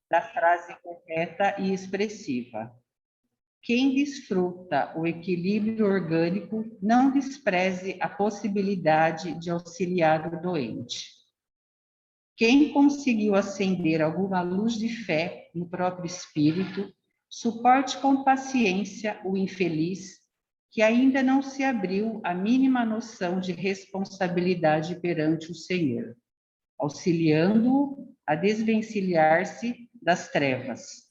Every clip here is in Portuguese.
da frase correta e expressiva. Quem desfruta o equilíbrio orgânico não despreze a possibilidade de auxiliar o doente. Quem conseguiu acender alguma luz de fé no próprio espírito, suporte com paciência o infeliz que ainda não se abriu a mínima noção de responsabilidade perante o Senhor, auxiliando-o a desvencilhar-se das trevas.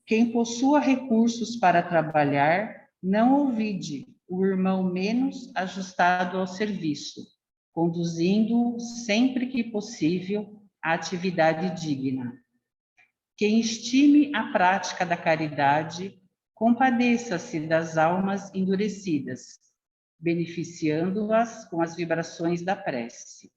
Quem possua recursos para trabalhar, não olvide o irmão menos ajustado ao serviço, conduzindo-o sempre que possível à atividade digna. Quem estime a prática da caridade, compadeça-se das almas endurecidas, beneficiando-as com as vibrações da prece.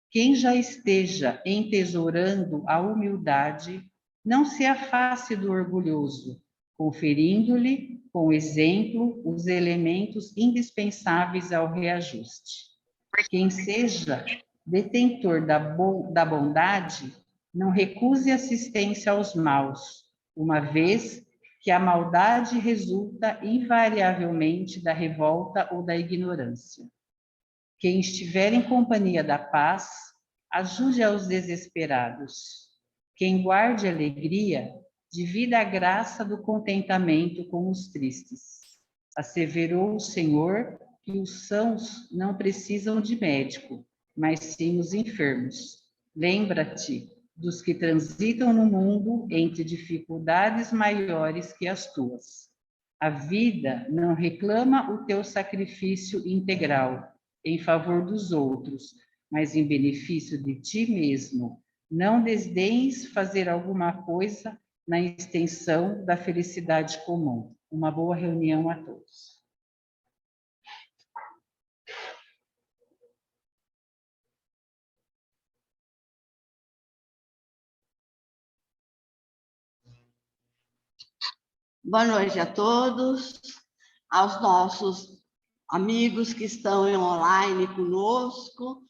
Quem já esteja entesourando a humildade, não se afaste do orgulhoso, conferindo-lhe, com exemplo, os elementos indispensáveis ao reajuste. Quem seja detentor da bondade, não recuse assistência aos maus, uma vez que a maldade resulta invariavelmente da revolta ou da ignorância. Quem estiver em companhia da paz, ajude aos desesperados. Quem guarde alegria, divida a graça do contentamento com os tristes. Asseverou o Senhor que os sãos não precisam de médico, mas sim os enfermos. Lembra-te dos que transitam no mundo entre dificuldades maiores que as tuas. A vida não reclama o teu sacrifício integral em favor dos outros, mas em benefício de ti mesmo. Não desdenhes fazer alguma coisa na extensão da felicidade comum. Uma boa reunião a todos. Boa noite a todos, aos nossos amigos que estão online conosco.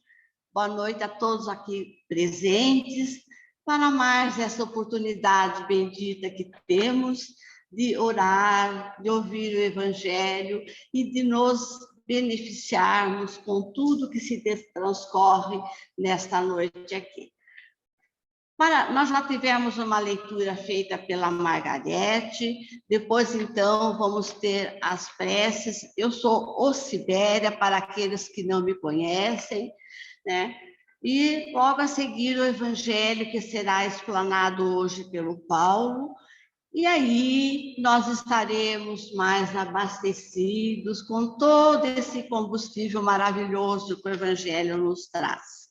Boa noite a todos aqui presentes, para mais essa oportunidade bendita que temos de orar, de ouvir o Evangelho e de nos beneficiarmos com tudo que se transcorre nesta noite aqui. Nós já tivemos uma leitura feita pela Margarete, depois, então, vamos ter as preces. Eu sou Ocibéria, para aqueles que não me conhecem, né? E logo a seguir o Evangelho, que será explanado hoje pelo Paulo, e aí nós estaremos mais abastecidos com todo esse combustível maravilhoso que o Evangelho nos traz.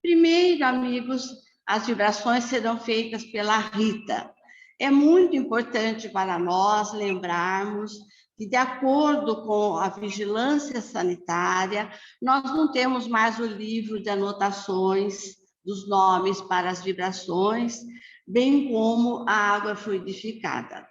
Primeiro, amigos, as vibrações serão feitas pela Rita. É muito importante para nós lembrarmos que, de acordo com a vigilância sanitária, nós não temos mais o livro de anotações dos nomes para as vibrações, bem como a água fluidificada.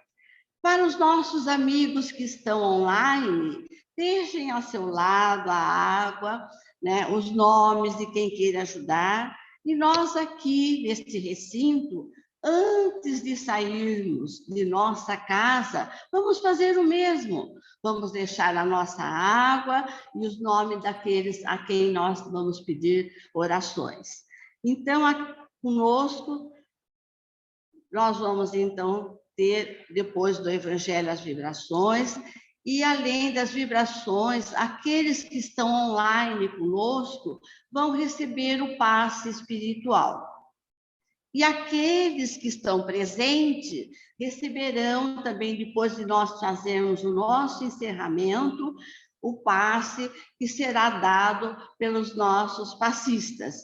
Para os nossos amigos que estão online, deixem ao seu lado a água, né, os nomes de quem queira ajudar. E nós aqui, neste recinto, antes de sairmos de nossa casa, vamos fazer o mesmo. Vamos deixar a nossa água e os nomes daqueles a quem nós vamos pedir orações. Então, conosco, nós vamos, então, ter, depois do Evangelho, as vibrações. E, além das vibrações, aqueles que estão online conosco vão receber o passe espiritual. E aqueles que estão presentes receberão também, depois de nós fazermos o nosso encerramento, o passe que será dado pelos nossos passistas.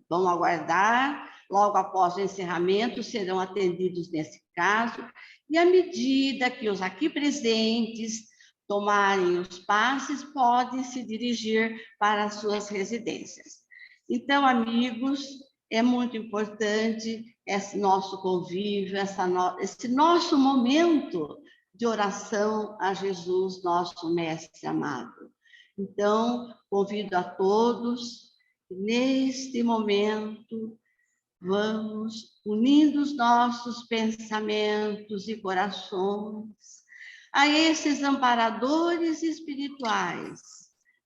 Vão aguardar, logo após o encerramento, serão atendidos nesse caso, e à medida que os aqui presentes tomarem os passes, podem se dirigir para as suas residências. Então, amigos, é muito importante esse nosso convívio, esse nosso momento de oração a Jesus, nosso Mestre amado. Então, convido a todos, neste momento, Vamos unindo os nossos pensamentos e corações a esses amparadores espirituais,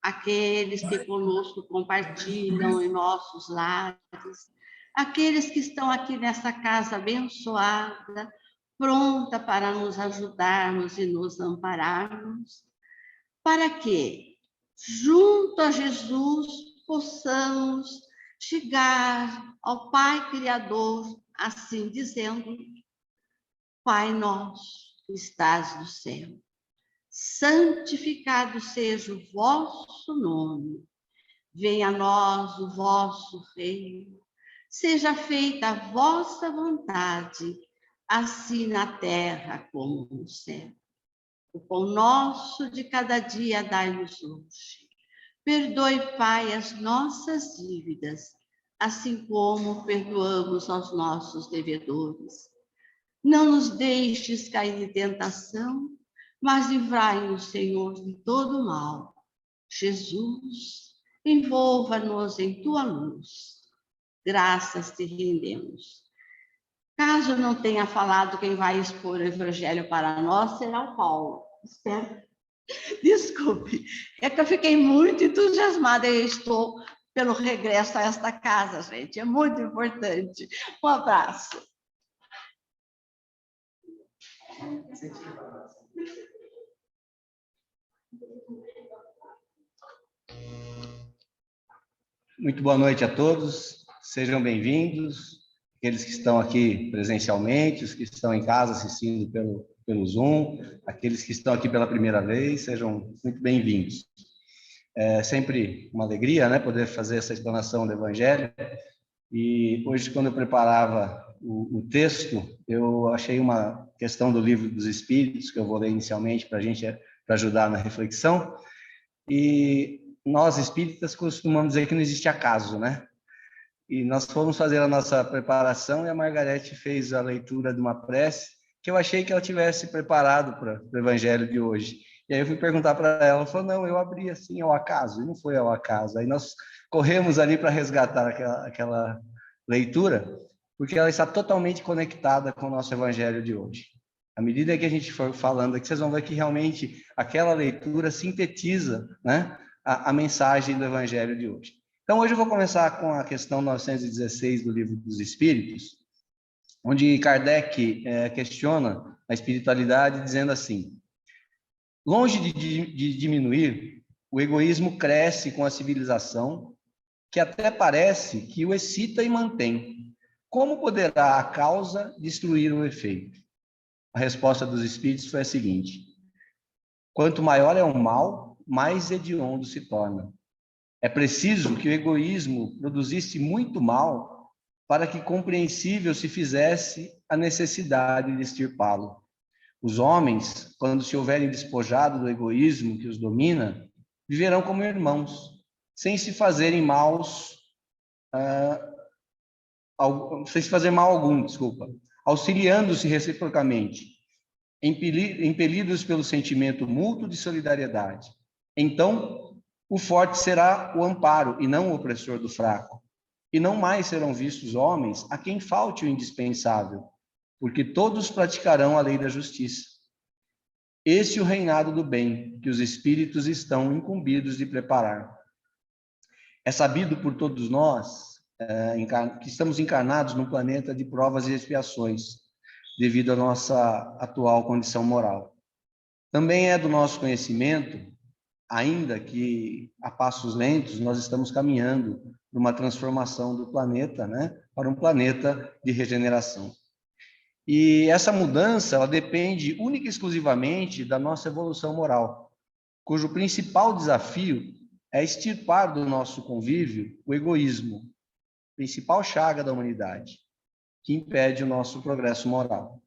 aqueles que conosco compartilham em nossos lares, aqueles que estão aqui nessa casa abençoada, pronta para nos ajudarmos e nos ampararmos, para que, junto a Jesus, possamos chegar ao Pai Criador, assim dizendo: Pai nosso que estás no céu, santificado seja o vosso nome, venha a nós o vosso reino, seja feita a vossa vontade, assim na terra como no céu. O pão nosso de cada dia dai-nos hoje. Perdoe, Pai, as nossas dívidas, assim como perdoamos aos nossos devedores. Não nos deixes cair em tentação, mas livrai-nos, Senhor, de todo mal. Jesus, envolva-nos em tua luz. Graças te rendemos. Caso não tenha falado, quem vai expor o Evangelho para nós será o Paulo. Espero. Desculpe, é que eu fiquei muito entusiasmada e estou pelo regresso a esta casa, gente. É muito importante. Um abraço. Muito boa noite a todos, sejam bem-vindos, aqueles que estão aqui presencialmente, os que estão em casa assistindo pelo Zoom, aqueles que estão aqui pela primeira vez, sejam muito bem-vindos. É sempre uma alegria, né, poder fazer essa explanação do Evangelho, e hoje, quando eu preparava o texto, eu achei uma questão do Livro dos Espíritos, que eu vou ler inicialmente para ajudar na reflexão, e nós espíritas costumamos dizer que não existe acaso, né? E nós fomos fazer a nossa preparação e a Margarete fez a leitura de uma prece que eu achei que ela tivesse preparado para o Evangelho de hoje. E aí eu fui perguntar para ela, ela falou, não, eu abri assim ao acaso, e não foi ao acaso. Aí nós corremos ali para resgatar aquela leitura, porque ela está totalmente conectada com o nosso Evangelho de hoje. À medida que a gente for falando aqui, vocês vão ver que realmente aquela leitura sintetiza, né, a mensagem do Evangelho de hoje. Então, hoje eu vou começar com a questão 916 do Livro dos Espíritos, onde Kardec questiona a espiritualidade dizendo assim: longe de diminuir, o egoísmo cresce com a civilização, que até parece que o excita e mantém. Como poderá a causa destruir o efeito? A resposta dos Espíritos foi a seguinte: quanto maior é o mal, mais hediondo se torna. É preciso que o egoísmo produzisse muito mal para que compreensível se fizesse a necessidade de extirpá-lo. Os homens, quando se houverem despojado do egoísmo que os domina, viverão como irmãos, sem se fazerem maus, sem se fazer mal algum, auxiliando-se reciprocamente, impelidos pelo sentimento mútuo de solidariedade. Então, o forte será o amparo e não o opressor do fraco. E não mais serão vistos homens a quem falte o indispensável, porque todos praticarão a lei da justiça. Esse é o reinado do bem que os espíritos estão incumbidos de preparar. É sabido por todos nós que estamos encarnados num planeta de provas e expiações, devido à nossa atual condição moral. Também é do nosso conhecimento, ainda que a passos lentos, nós estamos caminhando para uma transformação do planeta, né, para um planeta de regeneração. E essa mudança, ela depende única e exclusivamente da nossa evolução moral, cujo principal desafio é extirpar do nosso convívio o egoísmo, principal chaga da humanidade, que impede o nosso progresso moral.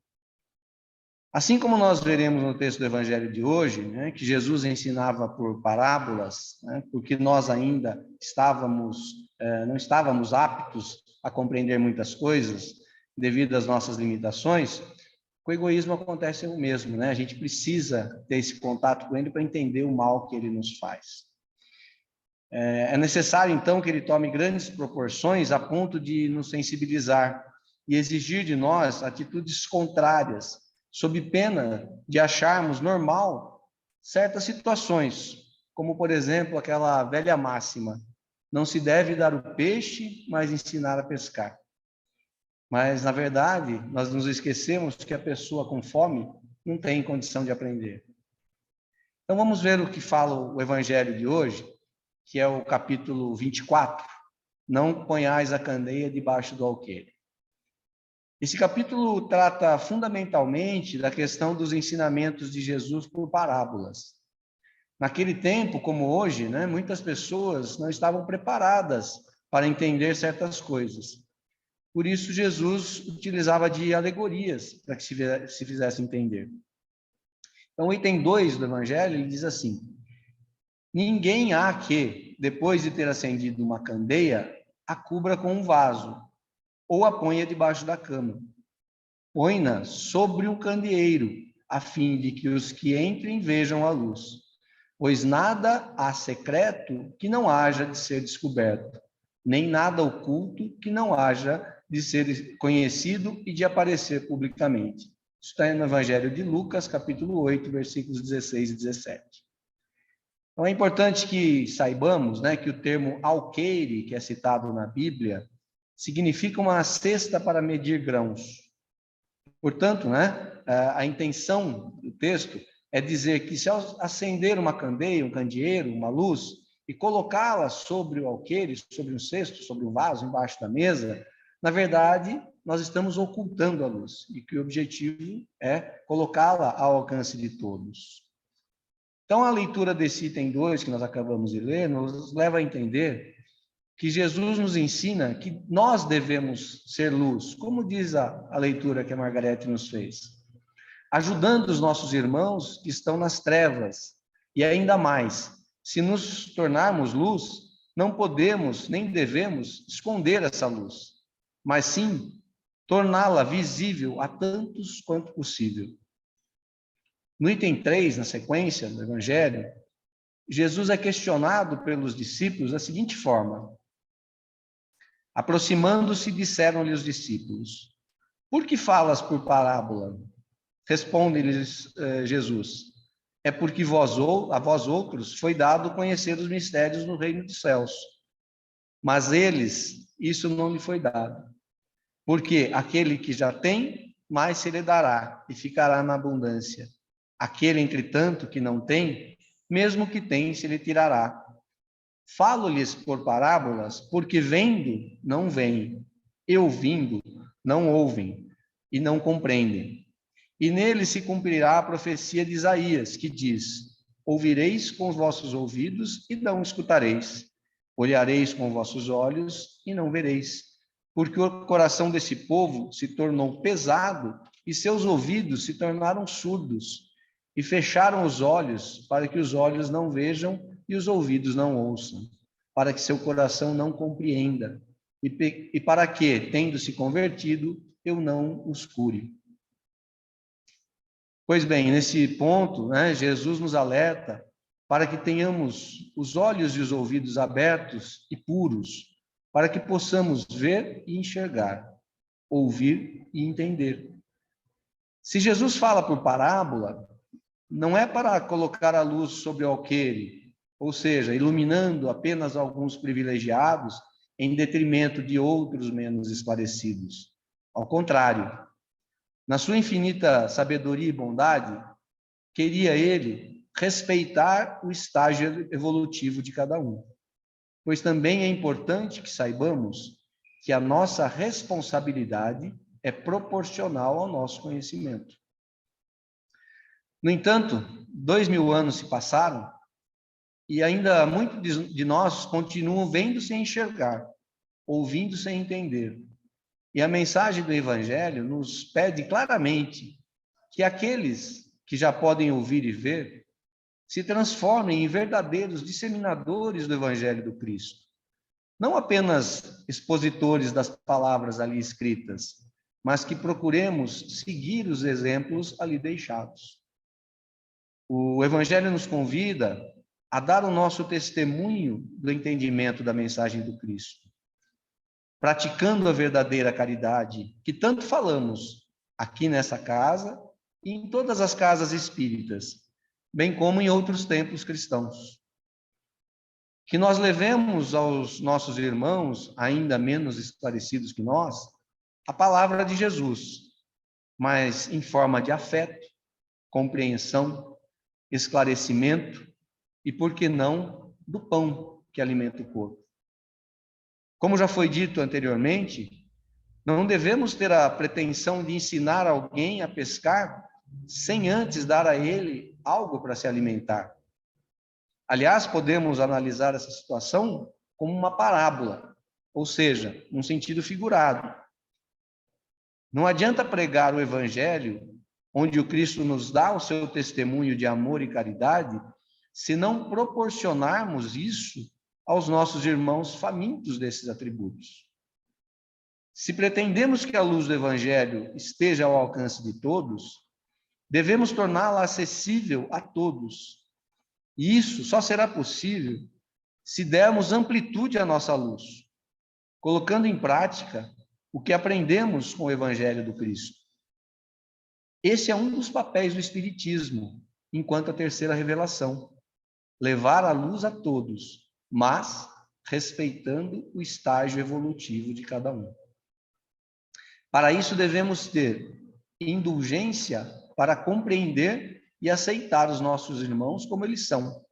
Assim como nós veremos no texto do Evangelho de hoje, né, que Jesus ensinava por parábolas, né, porque nós ainda não estávamos aptos a compreender muitas coisas devido às nossas limitações, com o egoísmo acontece o mesmo, né? A gente precisa ter esse contato com ele para entender o mal que ele nos faz. É necessário, então, que ele tome grandes proporções a ponto de nos sensibilizar e exigir de nós atitudes contrárias, sob pena de acharmos normal certas situações, como, por exemplo, aquela velha máxima: não se deve dar o peixe, mas ensinar a pescar. Mas, na verdade, nós nos esquecemos que a pessoa com fome não tem condição de aprender. Então, vamos ver o que fala o Evangelho de hoje, que é o capítulo 24. Não ponhais a candeia debaixo do alqueire. Esse capítulo trata fundamentalmente da questão dos ensinamentos de Jesus por parábolas. Naquele tempo, como hoje, muitas pessoas não estavam preparadas para entender certas coisas. Por isso, Jesus utilizava de alegorias para que se fizesse entender. Então, o item 2 do Evangelho, ele diz assim: ninguém há que, depois de ter acendido uma candeia, a cubra com um vaso, ou a ponha debaixo da cama. Põe-na sobre o candeeiro, a fim de que os que entrem vejam a luz. Pois nada há secreto que não haja de ser descoberto, nem nada oculto que não haja de ser conhecido e de aparecer publicamente. Isso está no Evangelho de Lucas, capítulo 8, versículos 16 e 17. Então, é importante que saibamos, que o termo alqueire, que é citado na Bíblia, significa uma cesta para medir grãos. Portanto, a intenção do texto é dizer que se acender uma candeia, um candeeiro, uma luz, e colocá-la sobre o alqueire, sobre um cesto, sobre um vaso, embaixo da mesa, na verdade, nós estamos ocultando a luz, e que o objetivo é colocá-la ao alcance de todos. Então, a leitura desse item 2, que nós acabamos de ler, nos leva a entender que Jesus nos ensina que nós devemos ser luz, como diz a leitura que a Margarete nos fez, ajudando os nossos irmãos que estão nas trevas. E ainda mais, se nos tornarmos luz, não podemos nem devemos esconder essa luz, mas sim torná-la visível a tantos quanto possível. No item 3, na sequência do Evangelho, Jesus é questionado pelos discípulos da seguinte forma: aproximando-se, disseram-lhe os discípulos: por que falas por parábola? Responde-lhes Jesus: é porque a vós outros foi dado conhecer os mistérios no reino dos céus. Mas eles, isso não lhe foi dado. Porque aquele que já tem, mais se lhe dará, e ficará na abundância. Aquele, entretanto, que não tem, mesmo que tem, se lhe tirará. Falo-lhes por parábolas, porque vendo, não veem, e ouvindo, não ouvem, e não compreendem. E nele se cumprirá a profecia de Isaías, que diz: ouvireis com os vossos ouvidos e não escutareis. Olhareis com vossos olhos e não vereis. Porque o coração desse povo se tornou pesado e seus ouvidos se tornaram surdos. E fecharam os olhos para que os olhos não vejam e os ouvidos não ouçam, para que seu coração não compreenda, e para que, tendo se convertido, eu não os cure. Pois bem, nesse ponto, Jesus nos alerta para que tenhamos os olhos e os ouvidos abertos e puros, para que possamos ver e enxergar, ouvir e entender. Se Jesus fala por parábola, não é para colocar a luz sobre o alqueire, ou seja, iluminando apenas alguns privilegiados em detrimento de outros menos esclarecidos. Ao contrário, na sua infinita sabedoria e bondade, queria ele respeitar o estágio evolutivo de cada um. Pois também é importante que saibamos que a nossa responsabilidade é proporcional ao nosso conhecimento. No entanto, 2000 anos se passaram e ainda muitos de nós continuam vendo sem enxergar, ouvindo sem entender. E a mensagem do Evangelho nos pede claramente que aqueles que já podem ouvir e ver se transformem em verdadeiros disseminadores do Evangelho do Cristo. Não apenas expositores das palavras ali escritas, mas que procuremos seguir os exemplos ali deixados. O Evangelho nos convida a dar o nosso testemunho do entendimento da mensagem do Cristo, praticando a verdadeira caridade, que tanto falamos aqui nessa casa e em todas as casas espíritas, bem como em outros templos cristãos. Que nós levemos aos nossos irmãos, ainda menos esclarecidos que nós, a palavra de Jesus, mas em forma de afeto, compreensão, esclarecimento e, por que não, do pão que alimenta o corpo. Como já foi dito anteriormente, não devemos ter a pretensão de ensinar alguém a pescar sem antes dar a ele algo para se alimentar. Aliás, podemos analisar essa situação como uma parábola, ou seja, num sentido figurado. Não adianta pregar o Evangelho, onde o Cristo nos dá o seu testemunho de amor e caridade, se não proporcionarmos isso aos nossos irmãos famintos desses atributos. Se pretendemos que a luz do Evangelho esteja ao alcance de todos, devemos torná-la acessível a todos. E isso só será possível se dermos amplitude à nossa luz, colocando em prática o que aprendemos com o Evangelho do Cristo. Esse é um dos papéis do Espiritismo, enquanto a terceira revelação: levar a luz a todos, mas respeitando o estágio evolutivo de cada um. Para isso, devemos ter indulgência para compreender e aceitar os nossos irmãos como eles são.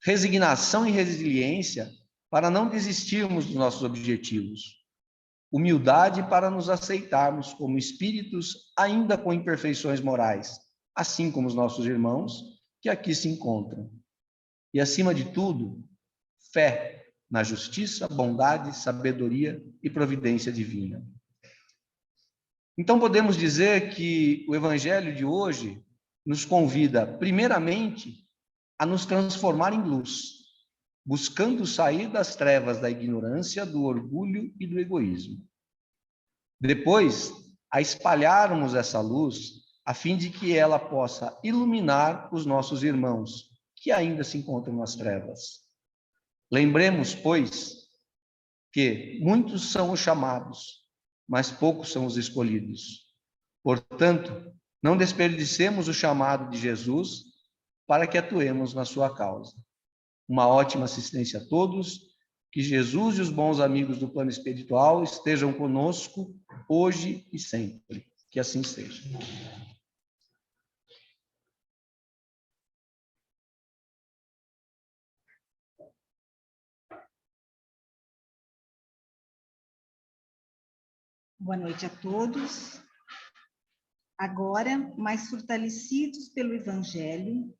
Resignação e resiliência para não desistirmos dos nossos objetivos. Humildade para nos aceitarmos como espíritos ainda com imperfeições morais, assim como os nossos irmãos que aqui se encontram. E, acima de tudo, fé na justiça, bondade, sabedoria e providência divina. Então, podemos dizer que o Evangelho de hoje nos convida, primeiramente, a nos transformar em luz, buscando sair das trevas da ignorância, do orgulho e do egoísmo. Depois, a espalharmos essa luz, a fim de que ela possa iluminar os nossos irmãos, que ainda se encontram nas trevas. Lembremos, pois, que muitos são os chamados, mas poucos são os escolhidos. Portanto, não desperdicemos o chamado de Jesus para que atuemos na sua causa. Uma ótima assistência a todos, que Jesus e os bons amigos do plano espiritual estejam conosco hoje e sempre. Que assim seja. Boa noite a todos. Agora, mais fortalecidos pelo Evangelho,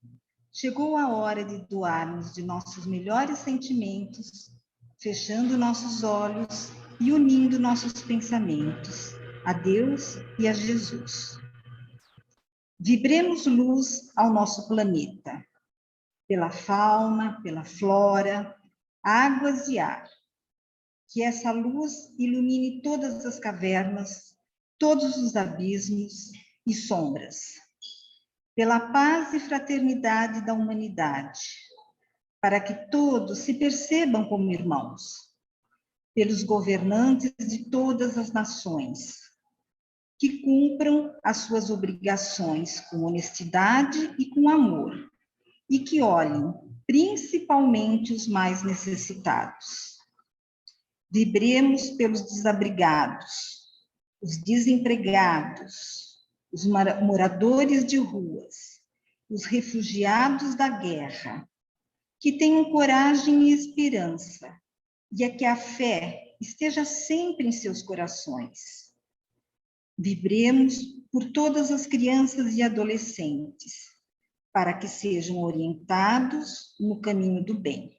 chegou a hora de doarmos de nossos melhores sentimentos, fechando nossos olhos e unindo nossos pensamentos a Deus e a Jesus. Vibremos luz ao nosso planeta, pela fauna, pela flora, águas e ar. Que essa luz ilumine todas as cavernas, todos os abismos e sombras, pela paz e fraternidade da humanidade, para que todos se percebam como irmãos, pelos governantes de todas as nações, que cumpram as suas obrigações com honestidade e com amor, e que olhem principalmente os mais necessitados. Vibremos pelos desabrigados, os desempregados, os moradores de ruas, os refugiados da guerra, que tenham coragem e esperança, e que a fé esteja sempre em seus corações. Vibremos por todas as crianças e adolescentes, para que sejam orientados no caminho do bem.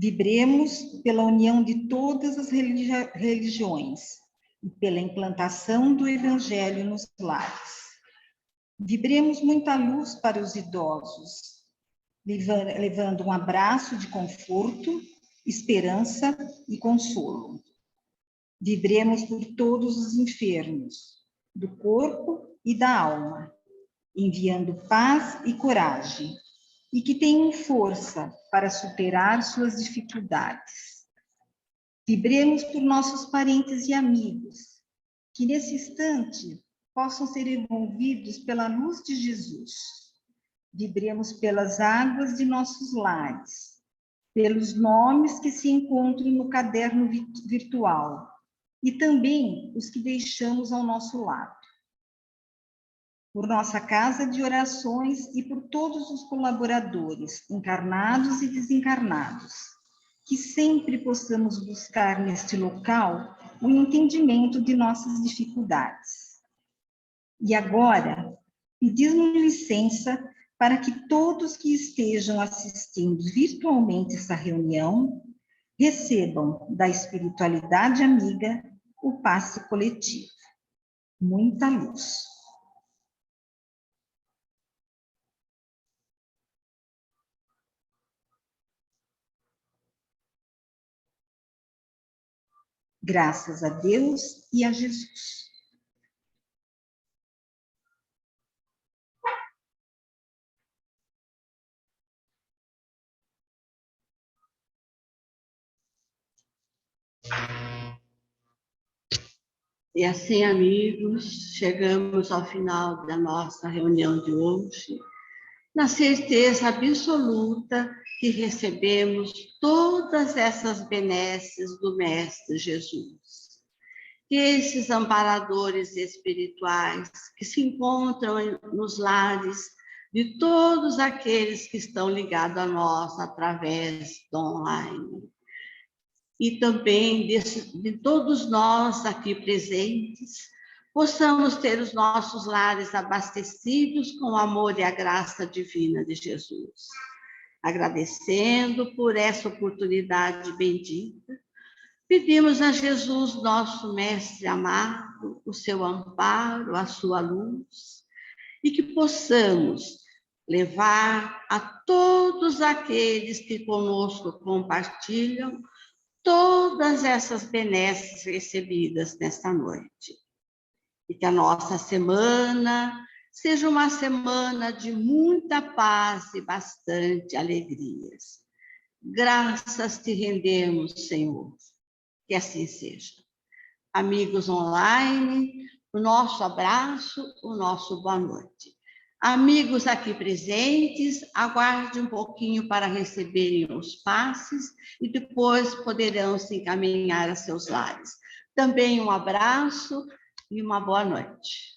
Vibremos pela união de todas as religiões e pela implantação do Evangelho nos lares. Vibremos muita luz para os idosos, levando um abraço de conforto, esperança e consolo. Vibremos por todos os enfermos, do corpo e da alma, enviando paz e coragem, e que tenham força para superar suas dificuldades. Vibremos por nossos parentes e amigos, que nesse instante possam ser envolvidos pela luz de Jesus. Vibremos pelas águas de nossos lares, pelos nomes que se encontram no caderno virtual e também os que deixamos ao nosso lado. Por nossa casa de orações e por todos os colaboradores, encarnados e desencarnados, que sempre possamos buscar neste local o entendimento de nossas dificuldades. E agora, pedimos licença para que todos que estejam assistindo virtualmente essa reunião recebam da espiritualidade amiga o passe coletivo. Muita luz. Graças a Deus e a Jesus. E assim, amigos, chegamos ao final da nossa reunião de hoje, na certeza absoluta que recebemos todas essas benesses do Mestre Jesus. Que esses amparadores espirituais que se encontram nos lares de todos aqueles que estão ligados a nós através do online, e também de todos nós aqui presentes, possamos ter os nossos lares abastecidos com o amor e a graça divina de Jesus. Agradecendo por essa oportunidade bendita, pedimos a Jesus, nosso Mestre amado, o seu amparo, a sua luz, e que possamos levar a todos aqueles que conosco compartilham todas essas benesses recebidas nesta noite. E que a nossa semana seja uma semana de muita paz e bastante alegrias. Graças te rendemos, Senhor. Que assim seja. Amigos online, o nosso abraço, o nosso boa noite. Amigos aqui presentes, aguarde um pouquinho para receberem os passes e depois poderão se encaminhar a seus lares. Também um abraço e uma boa noite.